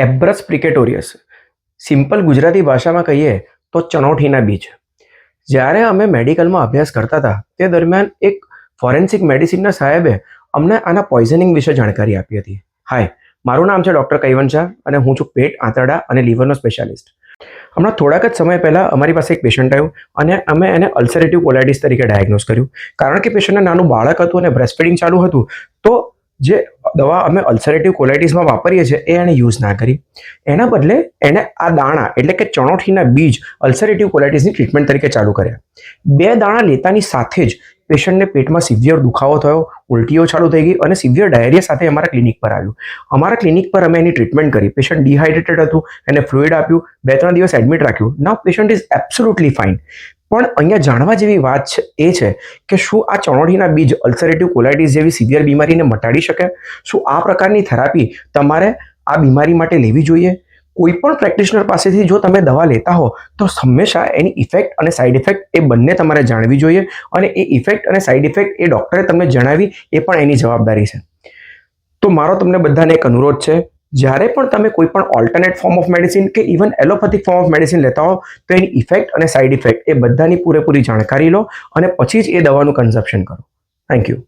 એબ્રસ પ્રિકેટોરિયસ simple Gujarati ભાષામાં કહીએ તો ચણોઠીના બીજ. જ્યારે અમે મેડિકલમાં અભ્યાસ કરતા હતા તે દરમિયાન એક ફોરેન્સિક મેડિસિનના સાહેબે અમને આના પોઈઝનિંગ વિશે જાણકારી આપી હતી. હાય, મારું નામ છે ડૉક્ટર કૈવન શાહ અને હું છું પેટ, આંતરડા અને લીવરનો સ્પેશિયાલિસ્ટ. હમણાં થોડાક જ સમય પહેલાં અમારી પાસે એક પેશન્ટ આવ્યું અને અમે એને અલ્સરેટિવ કોલાઇટિસ તરીકે ડાયગ્નોઝ કર્યું. કારણ કે પેશન્ટને નાનું બાળક હતું અને બ્રેસ્ટ ફીડિંગ ચાલુ હતું, તો જે દવા અમે અલ્સરેટિવ કોલાઇટિસમાં વાપરીએ છીએ એ એણે યુઝ ના કરી. એના બદલે એણે આ દાણા એટલે કે ચણોઠીના બીજ અલ્સરેટિવ કોલાઇટિસની ટ્રીટમેન્ટ તરીકે ચાલુ કર્યા. 2 દાણા લેતાની સાથે જ પેશન્ટને પેટમાં સિવિયર દુખાવો થયો, ઉલટીઓ ચાલુ થઈ ગઈ અને સિવિયર ડાયરિયા સાથે અમારા ક્લિનિક પર આવ્યું. અમારા ક્લિનિક પર અમે એની ટ્રીટમેન્ટ કરી. પેશન્ટ ડિહાઇડ્રેટેડ હતું, એને ફ્લુઇડ આપ્યું, 2-3 દિવસ એડમિટ રાખ્યું. નાઉ પેશન્ટ ઇઝ એબ્સોલ્યુટલી ફાઇન. પણ અહીંયા જાણવા જેવી વાત એ છે કે શું આ ચણોઠીના બીજ અલ્સરેટિવ કોલાઇટિસ જેવી સિવિયર બીમારીને મટાડી શકે? શું આ પ્રકારની થેરાપી તમારે આ બીમારી માટે લેવી જોઈએ? કોઈ પણ પ્રેક્ટિશનર પાસેથી જો તમે દવા લેતા હો તો હંમેશા એની ઇફેક્ટ અને સાઇડ ઇફેક્ટ એ બંને તમારે જાણવી જોઈએ અને એ ઇફેક્ટ અને સાઇડ ઇફેક્ટ એ ડૉક્ટરે તમને જણાવી એ પણ એની જવાબદારી છે. તો મારો તમને બધાને એક અનુરોધ છે, જ્યારે પણ તમે કોઈ પણ ઓલ્ટરનેટ ફોર્મ ઓફ મેડિસિન કે even allopathic form of medicine લેતા હો તો એની ઇફેક્ટ અને સાઇડ ઇફેક્ટ એ બધાની પૂરેપૂરી જાણકારી લો અને પછી જ એ દવાનું કન્ઝપ્શન કરો. Thank you.